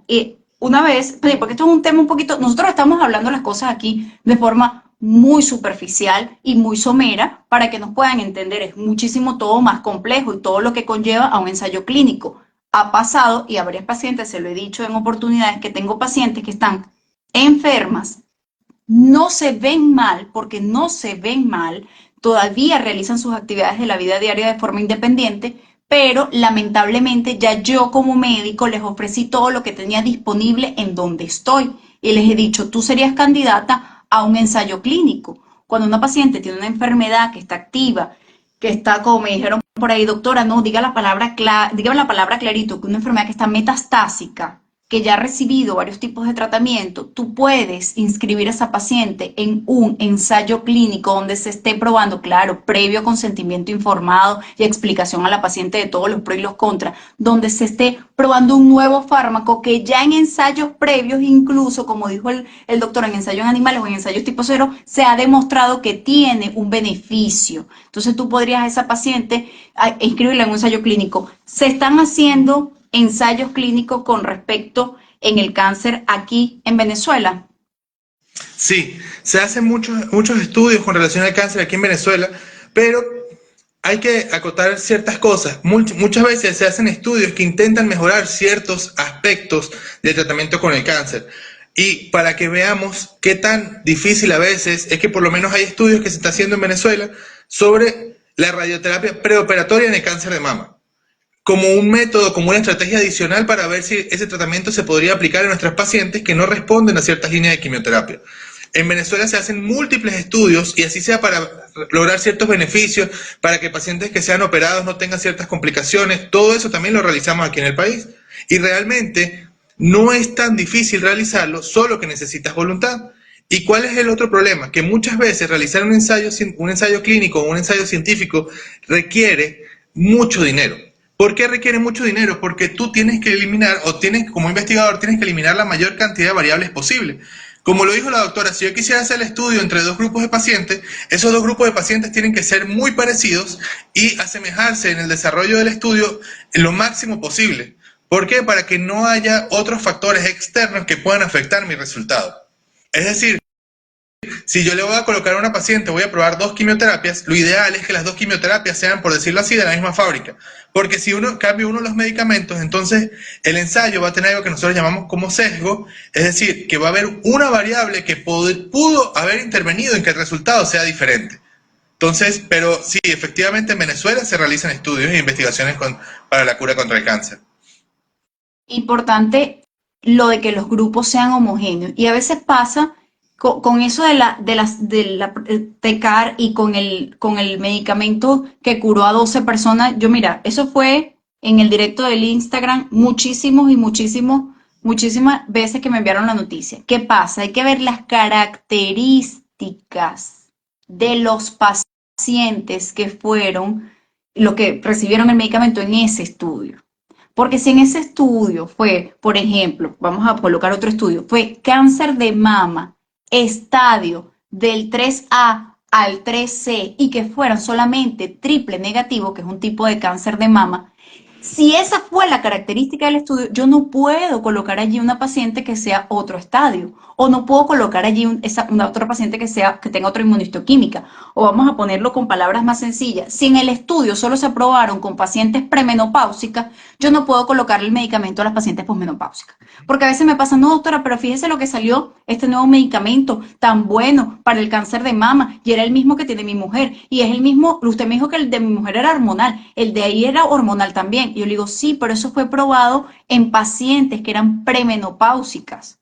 Una vez, porque esto es un tema un poquito, nosotros estamos hablando las cosas aquí de forma muy superficial y muy somera para que nos puedan entender. Es muchísimo todo más complejo y todo lo que conlleva a un ensayo clínico. Ha pasado, y a varias pacientes se lo he dicho en oportunidades, que tengo pacientes que están enfermas, no se ven mal, porque no se ven mal, todavía realizan sus actividades de la vida diaria de forma independiente, pero lamentablemente ya yo como médico les ofrecí todo lo que tenía disponible en donde estoy y les he dicho, tú serías candidata a un ensayo clínico. Cuando una paciente tiene una enfermedad que está activa, que está, como me dijeron por ahí, doctora, no, dígame la palabra clarito, que una enfermedad que está metastásica, que ya ha recibido varios tipos de tratamiento, tú puedes inscribir a esa paciente en un ensayo clínico donde se esté probando, claro, previo consentimiento informado y explicación a la paciente de todos los pros y los contras, donde se esté probando un nuevo fármaco que ya en ensayos previos, incluso, como dijo el doctor, en ensayos en animales o en ensayos tipo 0, se ha demostrado que tiene un beneficio. Entonces tú podrías a esa paciente inscribirla en un ensayo clínico. Se están haciendo ensayos clínicos con respecto en el cáncer aquí en Venezuela. Sí, se hacen muchos estudios con relación al cáncer aquí en Venezuela, pero hay que acotar ciertas cosas. Muchas veces se hacen estudios que intentan mejorar ciertos aspectos del tratamiento con el cáncer. Y para que veamos qué tan difícil a veces es que por lo menos hay estudios que se están haciendo en Venezuela sobre la radioterapia preoperatoria en el cáncer de mama, como un método, como una estrategia adicional para ver si ese tratamiento se podría aplicar en nuestras pacientes que no responden a ciertas líneas de quimioterapia. En Venezuela se hacen múltiples estudios y así sea para lograr ciertos beneficios, para que pacientes que sean operados no tengan ciertas complicaciones. Todo eso también lo realizamos aquí en el país. Y realmente no es tan difícil realizarlo, solo que necesitas voluntad. ¿Y cuál es el otro problema? Que muchas veces realizar un ensayo clínico o un ensayo científico requiere mucho dinero. ¿Por qué requiere mucho dinero? Porque tú tienes que eliminar, o tienes, como investigador, tienes que eliminar la mayor cantidad de variables posible. Como lo dijo la doctora, si yo quisiera hacer el estudio entre dos grupos de pacientes, esos dos grupos de pacientes tienen que ser muy parecidos y asemejarse en el desarrollo del estudio lo máximo posible. ¿Por qué? Para que no haya otros factores externos que puedan afectar mi resultado. Es decir, si yo le voy a colocar a una paciente, voy a probar 2 quimioterapias, lo ideal es que las 2 quimioterapias sean, por decirlo así, de la misma fábrica. Porque si uno cambia uno de los medicamentos, entonces el ensayo va a tener algo que nosotros llamamos como sesgo, es decir, que va a haber una variable que pudo haber intervenido en que el resultado sea diferente. Entonces, pero sí, efectivamente en Venezuela se realizan estudios e investigaciones para la cura contra el cáncer. Importante lo de que los grupos sean homogéneos. Y a veces pasa con eso de la TECAR y con el medicamento que curó a 12 personas. Yo, mira, eso fue en el directo del Instagram muchísimas veces que me enviaron la noticia. ¿Qué pasa? Hay que ver las características de los pacientes que fueron los que recibieron el medicamento en ese estudio. Porque si en ese estudio fue, por ejemplo, vamos a colocar otro estudio, fue cáncer de mama, estadio del 3A al 3C y que fueron solamente triple negativo, que es un tipo de cáncer de mama, si esa fue la característica del estudio, yo no puedo colocar allí una paciente que sea otro estadio, o no puedo colocar allí una otra paciente que tenga otra inmunistoquímica, o vamos a ponerlo con palabras más sencillas. Si en el estudio solo se aprobaron con pacientes premenopáusicas, yo no puedo colocar el medicamento a las pacientes posmenopáusicas. Porque a veces me pasa, no doctora, pero fíjese lo que salió, este nuevo medicamento tan bueno para el cáncer de mama, y era el mismo que tiene mi mujer, y es el mismo, usted me dijo que el de mi mujer era hormonal, el de ahí era hormonal también. Y yo le digo, sí, pero eso fue probado en pacientes que eran premenopáusicas.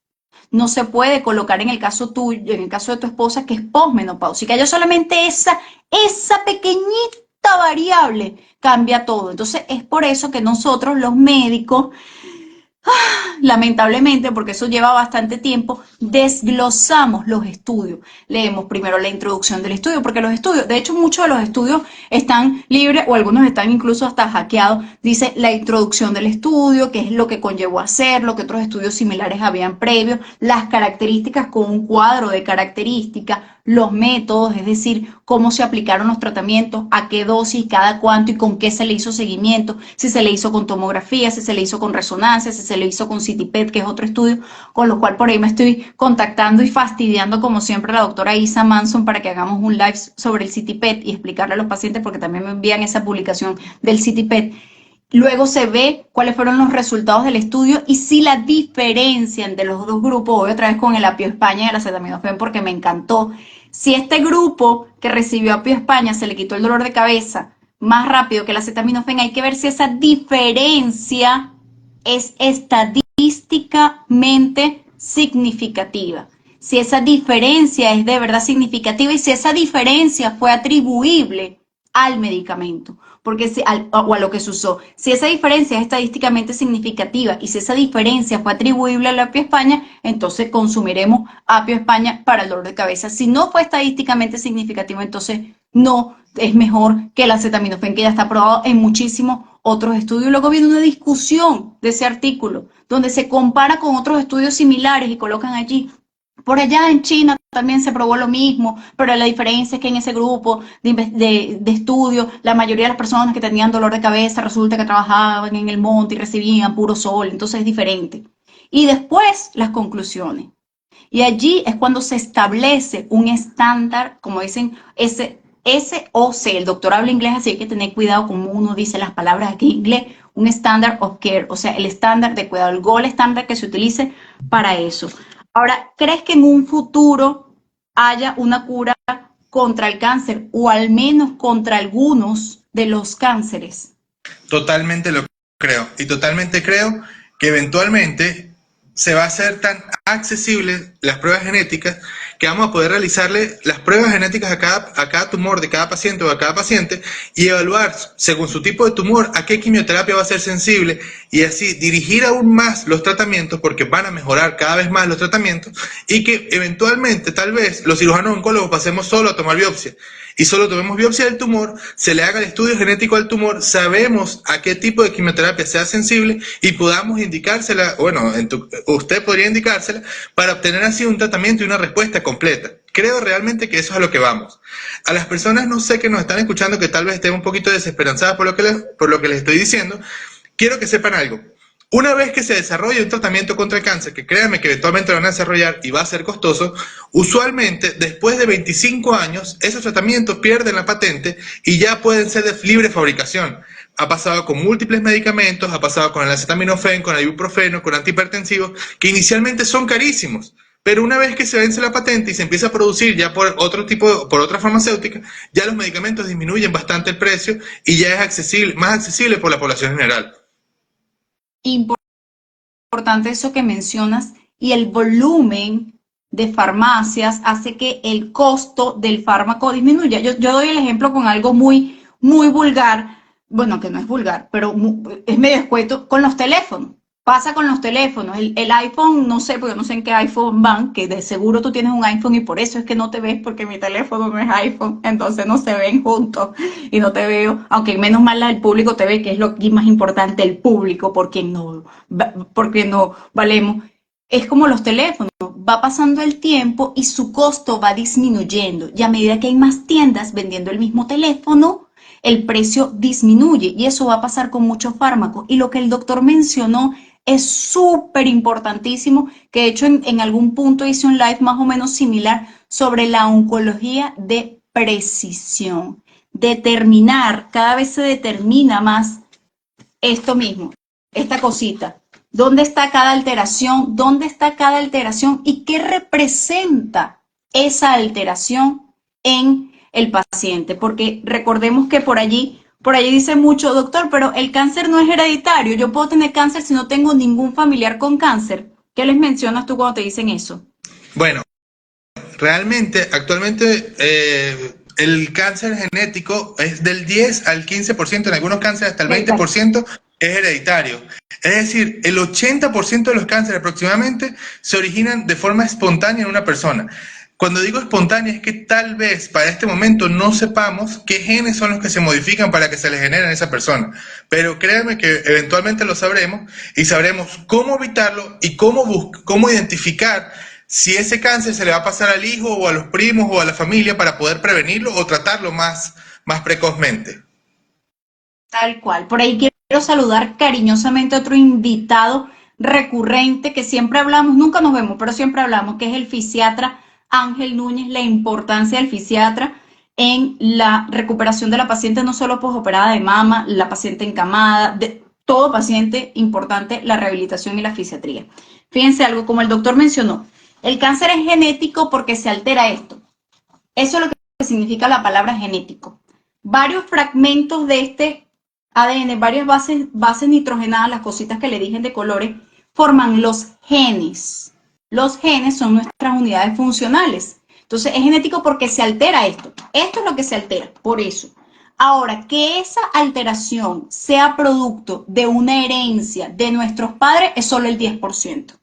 No se puede colocar en el caso tuyo, en el caso de tu esposa, que es posmenopáusica. Yo solamente esa pequeñita variable cambia todo. Entonces es por eso que nosotros los médicos, lamentablemente, porque eso lleva bastante tiempo, desglosamos los estudios. Leemos primero la introducción del estudio, porque los estudios, de hecho muchos de los estudios están libres o algunos están incluso hasta hackeados. Dice la introducción del estudio, qué es lo que conllevó a hacerlo, qué otros estudios similares habían previos, las características con un cuadro de características, los métodos, es decir, cómo se aplicaron los tratamientos, a qué dosis, cada cuánto y con qué se le hizo seguimiento, si se le hizo con tomografía, si se le hizo con resonancia, si se le hizo con CT-PET, que es otro estudio, con lo cual por ahí me estoy contactando y fastidiando como siempre a la doctora Isa Manson para que hagamos un live sobre el CT-PET y explicarle a los pacientes porque también me envían esa publicación del CT-PET. Luego se ve cuáles fueron los resultados del estudio y si la diferencian de los dos grupos. Voy otra vez con el Apio España y el acetaminofén porque me encantó. Si este grupo que recibió Apio España se le quitó el dolor de cabeza más rápido que el acetaminofén, hay que ver si esa diferencia es estadísticamente significativa. Si esa diferencia es de verdad significativa y si esa diferencia fue atribuible al medicamento, porque o a lo que se usó. Si esa diferencia es estadísticamente significativa y si esa diferencia fue atribuible al Apio España, entonces consumiremos Apio España para el dolor de cabeza. Si no fue estadísticamente significativo, entonces no es mejor que el acetaminofén, que ya está aprobado en muchísimos otros estudios. Luego viene una discusión de ese artículo, donde se compara con otros estudios similares y colocan allí. Por allá en China también se probó lo mismo, pero la diferencia es que en ese grupo de estudio, la mayoría de las personas que tenían dolor de cabeza resulta que trabajaban en el monte y recibían puro sol, entonces es diferente. Y después las conclusiones. Y allí es cuando se establece un estándar, como dicen, SOC. El doctor habla inglés, así hay que tener cuidado como uno dice las palabras aquí en inglés. Un standard of care, o sea, el estándar de cuidado, el gold estándar que se utilice para eso. Ahora, ¿crees que en un futuro haya una cura contra el cáncer o al menos contra algunos de los cánceres? Totalmente lo creo. Y totalmente creo que eventualmente se va a hacer tan accesible las pruebas genéticas que vamos a poder realizarle las pruebas genéticas a cada tumor de cada paciente o a cada paciente y evaluar según su tipo de tumor a qué quimioterapia va a ser sensible y así dirigir aún más los tratamientos porque van a mejorar cada vez más los tratamientos y que eventualmente tal vez los cirujanos oncólogos pasemos solo a tomar biopsia y solo tomemos biopsia del tumor, se le haga el estudio genético al tumor, sabemos a qué tipo de quimioterapia sea sensible y podamos indicársela, bueno, usted podría indicársela para obtener así un tratamiento y una respuesta completa. Creo realmente que eso es a lo que vamos. A las personas, no sé, que nos están escuchando, que tal vez estén un poquito desesperanzadas por lo que les estoy diciendo, quiero que sepan algo. Una vez que se desarrolle un tratamiento contra el cáncer, que créanme que eventualmente lo van a desarrollar y va a ser costoso, usualmente después de 25 años esos tratamientos pierden la patente y ya pueden ser de libre fabricación. Ha pasado con múltiples medicamentos, ha pasado con el acetaminofén, con el ibuprofeno, con antihipertensivos, que inicialmente son carísimos. Pero una vez que se vence la patente y se empieza a producir ya por otra farmacéutica, ya los medicamentos disminuyen bastante el precio y ya es accesible, más accesible por la población general. Importante eso que mencionas, y el volumen de farmacias hace que el costo del fármaco disminuya. Yo doy el ejemplo con algo muy, muy vulgar, bueno, que no es vulgar, pero es medio escueto, con los teléfonos. Pasa con los teléfonos. El iPhone, no sé, porque no sé en qué iPhone van, que de seguro tú tienes un iPhone y por eso es que no te ves, porque mi teléfono no es iPhone, entonces no se ven juntos y no te veo, aunque menos mal el público te ve, que es lo más importante, el público, porque no valemos. Es como los teléfonos, va pasando el tiempo y su costo va disminuyendo, y a medida que hay más tiendas vendiendo el mismo teléfono, el precio disminuye, y eso va a pasar con muchos fármacos. Y lo que el doctor mencionó es súper importantísimo, que de hecho en algún punto hice un live más o menos similar sobre la oncología de precisión. Determinar, cada vez se determina más esto mismo, esta cosita. ¿Dónde está cada alteración? ¿Dónde está cada alteración? ¿Y qué representa esa alteración en el paciente? Porque recordemos que por allí dice mucho, doctor, pero el cáncer no es hereditario. Yo puedo tener cáncer si no tengo ningún familiar con cáncer. ¿Qué les mencionas tú cuando te dicen eso? Bueno, realmente, actualmente el cáncer genético es del 10 al 15%, en algunos cánceres hasta el 20% es hereditario. Es decir, el 80% de los cánceres aproximadamente se originan de forma espontánea en una persona. Cuando digo espontánea es que tal vez para este momento no sepamos qué genes son los que se modifican para que se le generen a esa persona. Pero créanme que eventualmente lo sabremos y sabremos cómo evitarlo y cómo identificar si ese cáncer se le va a pasar al hijo o a los primos o a la familia para poder prevenirlo o tratarlo más precozmente. Tal cual. Por ahí quiero saludar cariñosamente a otro invitado recurrente que siempre hablamos, nunca nos vemos, pero siempre hablamos, que es el fisiatra Ángel Núñez, la importancia del fisiatra en la recuperación de la paciente, no solo posoperada de mama, la paciente encamada, de todo paciente importante, la rehabilitación y la fisiatría. Fíjense algo, como el doctor mencionó, el cáncer es genético porque se altera esto. Eso es lo que significa la palabra genético. Varios fragmentos de este ADN, varias bases nitrogenadas, las cositas que le dije de colores, forman los genes. Los genes son nuestras unidades funcionales. Entonces es genético porque se altera esto. Esto es lo que se altera, por eso. Ahora, que esa alteración sea producto de una herencia de nuestros padres es solo el 10%.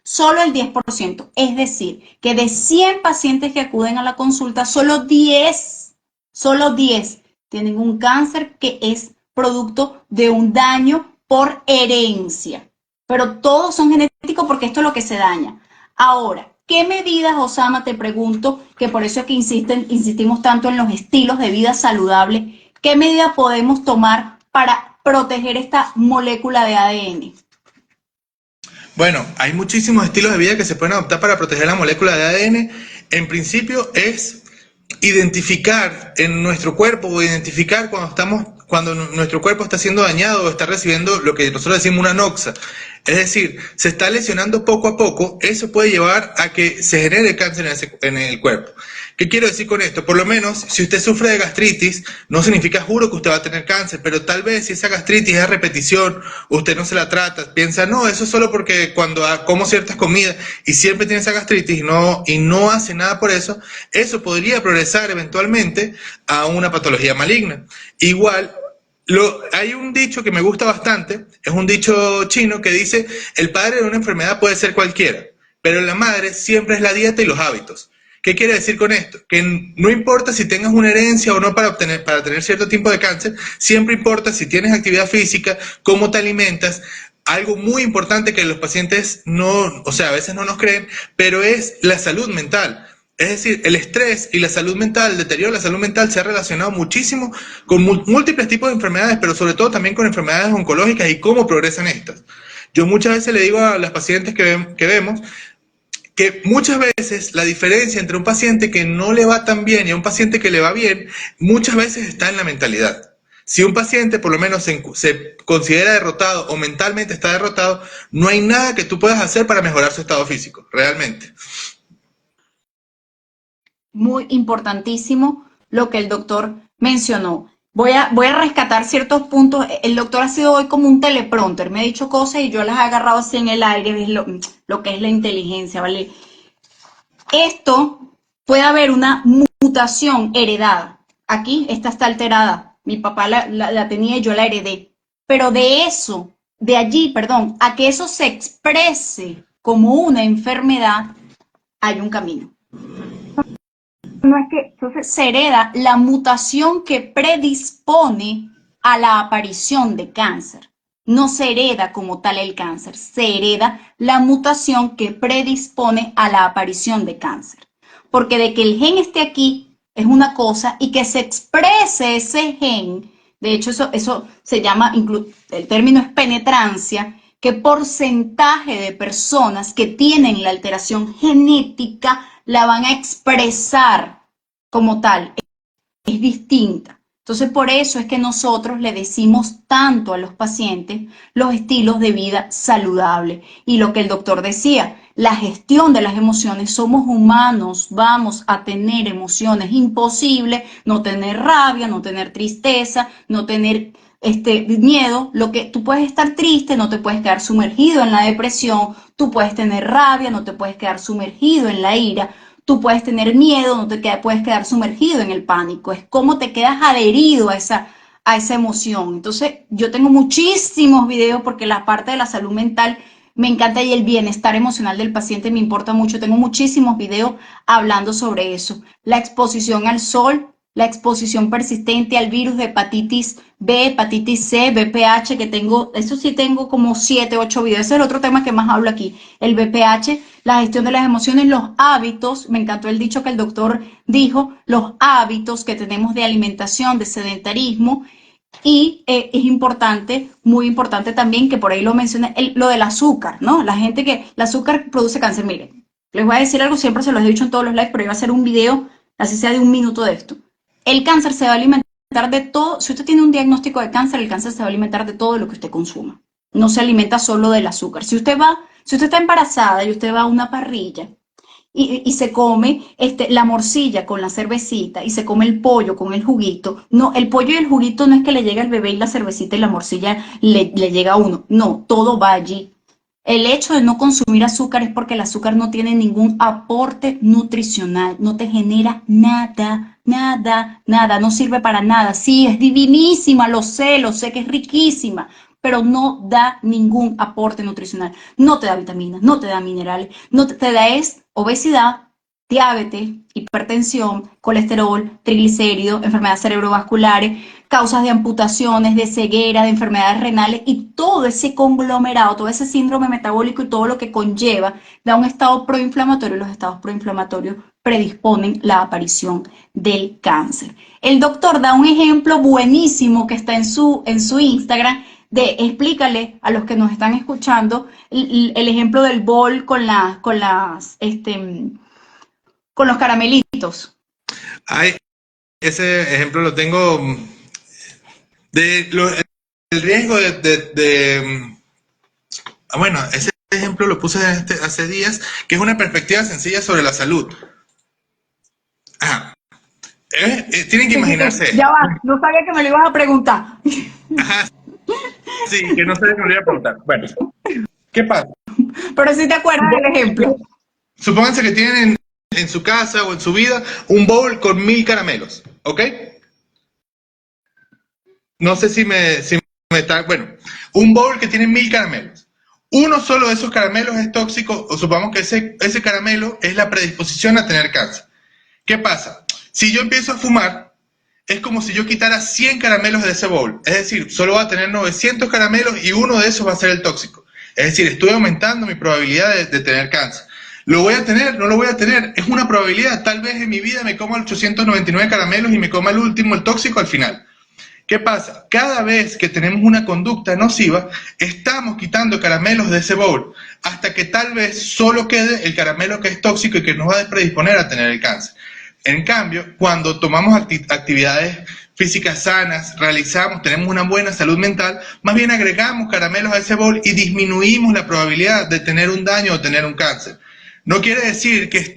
Solo el 10%. Es decir, que de 100 pacientes que acuden a la consulta, solo 10 tienen un cáncer que es producto de un daño por herencia. Pero todos son genéticos porque esto es lo que se daña. Ahora, ¿qué medidas, Osama, te pregunto, que por eso es que insistimos tanto en los estilos de vida saludable, qué medidas podemos tomar para proteger esta molécula de ADN? Bueno, hay muchísimos estilos de vida que se pueden adoptar para proteger la molécula de ADN. En principio es identificar en nuestro cuerpo o identificar cuando nuestro cuerpo está siendo dañado o está recibiendo lo que nosotros decimos una noxa. Es decir, se está lesionando poco a poco, eso puede llevar a que se genere cáncer en el cuerpo. ¿Qué quiero decir con esto? Por lo menos, si usted sufre de gastritis, no significa, juro, que usted va a tener cáncer, pero tal vez si esa gastritis es a repetición, usted no se la trata, piensa, no, eso es solo porque cuando como ciertas comidas y siempre tiene esa gastritis y no hace nada por eso, eso podría progresar eventualmente a una patología maligna. Igual, hay un dicho que me gusta bastante, es un dicho chino que dice, el padre de una enfermedad puede ser cualquiera, pero la madre siempre es la dieta y los hábitos. ¿Qué quiere decir con esto? Que no importa si tengas una herencia o no para tener cierto tipo de cáncer, siempre importa si tienes actividad física, cómo te alimentas. Algo muy importante que los pacientes no, o sea, a veces no nos creen, pero es la salud mental. Es decir, el estrés y la salud mental, el deterioro de la salud mental se ha relacionado muchísimo con múltiples tipos de enfermedades, pero sobre todo también con enfermedades oncológicas y cómo progresan estas. Yo muchas veces le digo a las pacientes que vemos que muchas veces la diferencia entre un paciente que no le va tan bien y a un paciente que le va bien, muchas veces está en la mentalidad. Si un paciente por lo menos se considera derrotado o mentalmente está derrotado, no hay nada que tú puedas hacer para mejorar su estado físico, realmente. Muy importantísimo lo que el doctor mencionó. Voy a rescatar ciertos puntos. El doctor ha sido hoy como un teleprompter, me ha dicho cosas y yo las he agarrado así en el aire, es lo que es la inteligencia, ¿vale? Esto puede haber una mutación heredada. Aquí esta está alterada. Mi papá la tenía y yo la heredé. Pero de eso, de allí, perdón, a que eso se exprese como una enfermedad, hay un camino. No es que entonces se hereda la mutación que predispone a la aparición de cáncer. No se hereda como tal el cáncer, se hereda la mutación que predispone a la aparición de cáncer. Porque de que el gen esté aquí es una cosa y que se exprese ese gen, de hecho eso se llama, el término es penetrancia, qué porcentaje de personas que tienen la alteración genética la van a expresar como tal, es distinta. Entonces, por eso es que nosotros le decimos tanto a los pacientes los estilos de vida saludables. Y lo que el doctor decía, la gestión de las emociones, somos humanos, vamos a tener emociones, imposible no tener rabia, no tener tristeza, no tener miedo. Lo que tú puedes estar triste, no te puedes quedar sumergido en la depresión, tú puedes tener rabia, no te puedes quedar sumergido en la ira. Tú puedes tener miedo, no te puedes quedar sumergido en el pánico, es cómo te quedas adherido a esa emoción. Entonces, yo tengo muchísimos videos porque la parte de la salud mental me encanta y el bienestar emocional del paciente me importa mucho. Tengo muchísimos videos hablando sobre eso. La exposición al sol, la exposición persistente al virus de hepatitis B, hepatitis C, VPH, que tengo, eso sí tengo como 7, 8 videos. Ese es el otro tema que más hablo aquí, el VPH, la gestión de las emociones, los hábitos. Me encantó el dicho que el doctor dijo, los hábitos que tenemos de alimentación, de sedentarismo. Y es importante, muy importante también, que por ahí lo mencioné, lo del azúcar, ¿no? La gente que el azúcar produce cáncer. Miren, les voy a decir algo, siempre se los he dicho en todos los lives, pero iba a hacer un video, así sea de un minuto de esto. El cáncer se va a alimentar de todo. Si usted tiene un diagnóstico de cáncer, el cáncer se va a alimentar de todo lo que usted consuma. No se alimenta solo del azúcar. Si usted está embarazada y usted va a una parrilla y se come la morcilla con la cervecita y se come el pollo con el juguito. No, el pollo y el juguito no es que le llegue al bebé y la cervecita y la morcilla le llega a uno. No, todo va allí. El hecho de no consumir azúcar es porque el azúcar no tiene ningún aporte nutricional, no te genera nada, nada, nada, no sirve para nada. Sí, es divinísima, lo sé que es riquísima, pero no da ningún aporte nutricional. No te da vitaminas, no te da minerales, no te da es obesidad, diabetes, hipertensión, colesterol, triglicéridos, enfermedades cerebrovasculares, causas de amputaciones, de ceguera, de enfermedades renales y todo ese conglomerado, todo ese síndrome metabólico y todo lo que conlleva da un estado proinflamatorio y los estados proinflamatorios predisponen la aparición del cáncer. El doctor da un ejemplo buenísimo que está en su Instagram de explícale a los que nos están escuchando el ejemplo del bol con los caramelitos. Ay, ese ejemplo lo tengo el riesgo Bueno, ese ejemplo lo puse hace días, que es una perspectiva sencilla sobre la salud. Ajá. Tienen que Sí, sí, sí. imaginarse Ya esto. va, no sabía que me lo ibas a preguntar. Ajá, sí, que no sé qué me lo iba a preguntar. Bueno, ¿qué pasa? Pero sí te acuerdas del ejemplo. Supónganse que tienen en su casa o en su vida un bowl con 1000 caramelos, ¿ok? No sé si me está... Bueno, un bowl que tiene 1000 caramelos. Uno solo de esos caramelos es tóxico, o supongamos que ese caramelo es la predisposición a tener cáncer. ¿Qué pasa? Si yo empiezo a fumar, es como si yo quitara 100 caramelos de ese bowl. Es decir, solo va a tener 900 caramelos y uno de esos va a ser el tóxico. Es decir, estoy aumentando mi probabilidad de tener cáncer. ¿Lo voy a tener? ¿No lo voy a tener? Es una probabilidad. Tal vez en mi vida me coma 899 caramelos y me coma el último, el tóxico, al final. ¿Qué pasa? Cada vez que tenemos una conducta nociva, estamos quitando caramelos de ese bowl hasta que tal vez solo quede el caramelo que es tóxico y que nos va a predisponer a tener el cáncer. En cambio, cuando tomamos actividades físicas sanas, realizamos, tenemos una buena salud mental, más bien agregamos caramelos a ese bowl y disminuimos la probabilidad de tener un daño o tener un cáncer. No quiere decir que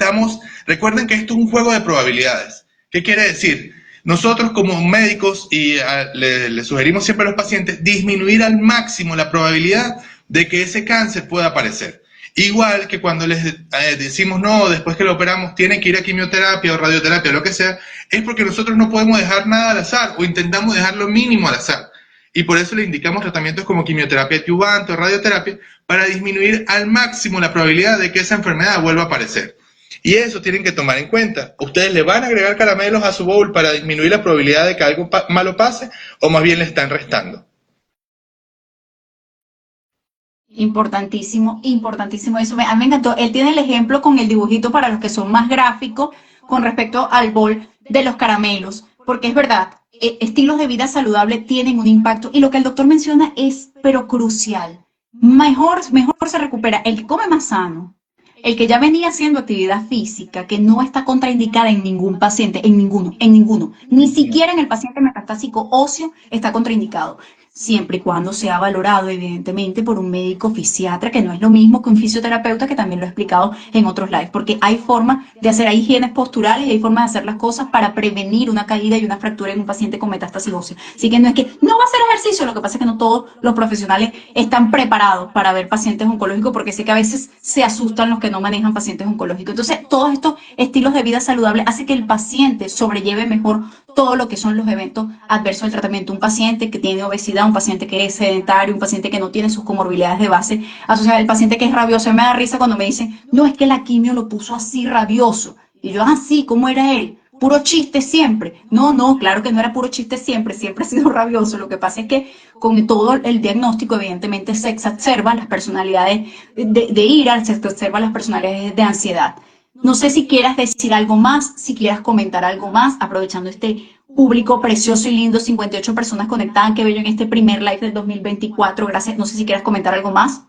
recuerden que esto es un juego de probabilidades. ¿Qué quiere decir? Nosotros como médicos, y le sugerimos siempre a los pacientes, disminuir al máximo la probabilidad de que ese cáncer pueda aparecer. Igual que cuando les decimos no, después que lo operamos tienen que ir a quimioterapia o radioterapia, lo que sea, es porque nosotros no podemos dejar nada al azar o intentamos dejar lo mínimo al azar. Y por eso le indicamos tratamientos como quimioterapia adyuvante o radioterapia para disminuir al máximo la probabilidad de que esa enfermedad vuelva a aparecer. Y eso tienen que tomar en cuenta. ¿Ustedes le van a agregar caramelos a su bowl para disminuir la probabilidad de que algo malo pase o más bien le están restando? Importantísimo, importantísimo eso. A mí me encantó. Él tiene el ejemplo con el dibujito para los que son más gráficos con respecto al bol de los caramelos, porque es verdad, estilos de vida saludable tienen un impacto y lo que el doctor menciona es, pero crucial. Mejor se recupera el que come más sano, el que ya venía haciendo actividad física, que no está contraindicada en ningún paciente, en ninguno, ni siquiera en el paciente metastásico óseo está contraindicado, siempre y cuando sea valorado, evidentemente, por un médico fisiatra, que no es lo mismo que un fisioterapeuta, que también lo he explicado en otros lives, porque hay formas de hacer higienes posturales y hay formas de hacer las cosas para prevenir una caída y una fractura en un paciente con metástasis ósea. Así que no es que no va a hacer ejercicio, lo que pasa es que no todos los profesionales están preparados para ver pacientes oncológicos, porque sé que a veces se asustan los que no manejan pacientes oncológicos. Entonces, todos estos estilos de vida saludable hacen que el paciente sobrelleve mejor todo lo que son los eventos adversos del tratamiento. Un paciente que tiene obesidad, un paciente que es sedentario, un paciente que no tiene sus comorbilidades de base asociadas, el paciente que es rabioso. Me da risa cuando me dicen, no, es que la quimio lo puso así rabioso. Y yo, sí, ¿cómo era él? Puro chiste siempre. No, no, claro que no era puro chiste siempre, siempre ha sido rabioso. Lo que pasa es que con todo el diagnóstico, evidentemente, se exacerban las personalidades de ira, se exacerban las personalidades de ansiedad. No sé si quieras decir algo más, si quieras comentar algo más, aprovechando este público precioso y lindo, 58 personas conectadas, qué bello en este primer live del 2024. Gracias, no sé si quieras comentar algo más.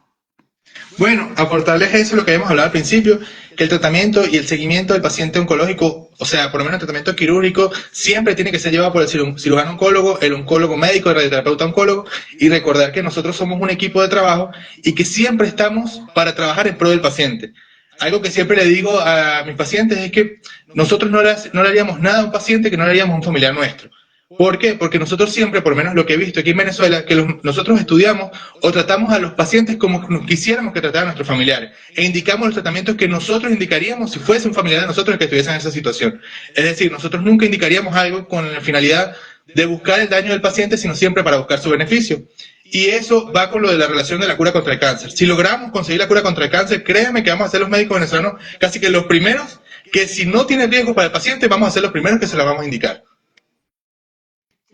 Bueno, aportarles eso, lo que habíamos hablado al principio, que el tratamiento y el seguimiento del paciente oncológico, o sea, por lo menos el tratamiento quirúrgico, siempre tiene que ser llevado por el cirujano oncólogo, el oncólogo médico, el radioterapeuta oncólogo, y recordar que nosotros somos un equipo de trabajo y que siempre estamos para trabajar en pro del paciente. Algo que siempre le digo a mis pacientes es que nosotros no le haríamos nada a un paciente que no le haríamos a un familiar nuestro. ¿Por qué? Porque nosotros siempre, por lo menos lo que he visto aquí en Venezuela, que nosotros estudiamos o tratamos a los pacientes como nos quisiéramos que trataran a nuestros familiares e indicamos los tratamientos que nosotros indicaríamos si fuese un familiar de nosotros el que estuviese en esa situación. Es decir, nosotros nunca indicaríamos algo con la finalidad de buscar el daño del paciente, sino siempre para buscar su beneficio. Y eso va con lo de la relación de la cura contra el cáncer. Si logramos conseguir la cura contra el cáncer, créanme que vamos a ser los médicos venezolanos casi que los primeros que, si no tiene riesgo para el paciente, vamos a ser los primeros que se la vamos a indicar.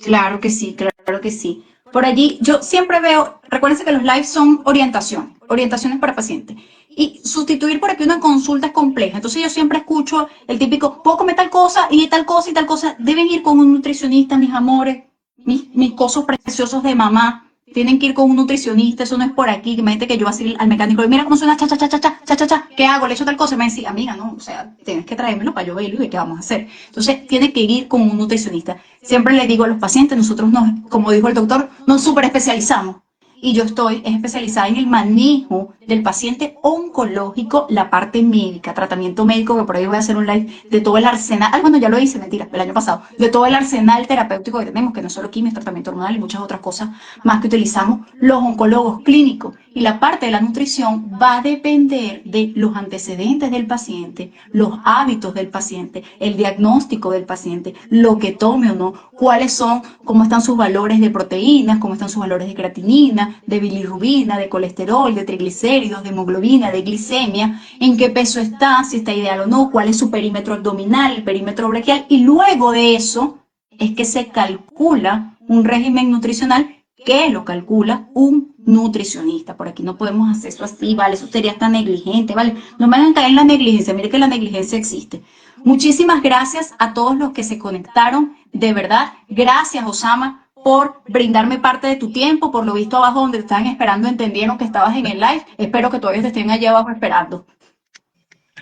Claro que sí, claro que sí. Por allí yo siempre veo, recuérdense que los lives son orientaciones para pacientes. Y sustituir por aquí una consulta es compleja. Entonces yo siempre escucho el típico, puedo comer tal cosa y tal cosa y tal cosa. Deben ir con un nutricionista, mis amores, mis cosos preciosos de mamá. Tienen que ir con un nutricionista, eso no es por aquí, que me dice que yo voy a ir al mecánico y mira cómo suena, cha, cha, cha, cha, cha, cha, cha, cha, ¿qué hago? Le echo tal cosa, y me dice, amiga, no, o sea, tienes que traérmelo para yo verlo y qué vamos a hacer. Entonces, tiene que ir con un nutricionista. Siempre le digo a los pacientes, nosotros nos, como dijo el doctor, nos super especializamos y yo estoy especializada en el manejo del paciente oncológico, la parte médica, tratamiento médico, que por ahí voy a hacer un live de todo el arsenal, bueno, ya lo hice, mentira, el año pasado, de todo el arsenal terapéutico que tenemos, que no es solo quimio, tratamiento hormonal y muchas otras cosas más que utilizamos los oncólogos clínicos. Y la parte de la nutrición va a depender de los antecedentes del paciente, los hábitos del paciente, el diagnóstico del paciente, lo que tome o no, cuáles son, cómo están sus valores de proteínas, cómo están sus valores de creatinina, de bilirrubina, de colesterol, de triglicéridos, de hemoglobina, de glicemia, en qué peso está, si está ideal o no, cuál es su perímetro abdominal, el perímetro braquial, y luego de eso es que se calcula un régimen nutricional que lo calcula un nutricionista. Por aquí no podemos hacer eso así, ¿vale? Eso sería hasta negligente, ¿vale? No me hagan caer en la negligencia, mire que la negligencia existe. Muchísimas gracias a todos los que se conectaron, de verdad. Gracias, Osama, por brindarme parte de tu tiempo. Por lo visto, abajo donde te estaban esperando entendieron que estabas en el live. Espero que todavía te estén allá abajo esperando.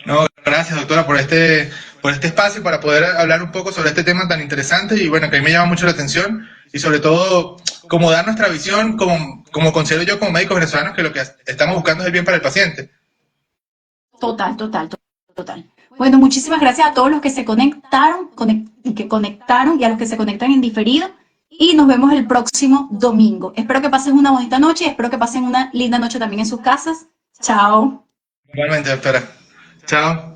No, gracias, doctora, por este espacio para poder hablar un poco sobre este tema tan interesante y bueno, que a mí me llama mucho la atención y sobre todo como dar nuestra visión como considero yo como médicos venezolanos que lo que estamos buscando es el bien para el paciente. Total, total, total. Bueno, muchísimas gracias a todos los que se conectaron y a los que se conectan en diferido. Y nos vemos el próximo domingo. Espero que pasen una bonita noche y espero que pasen una linda noche también en sus casas. Chao. Igualmente, doctora. Chao.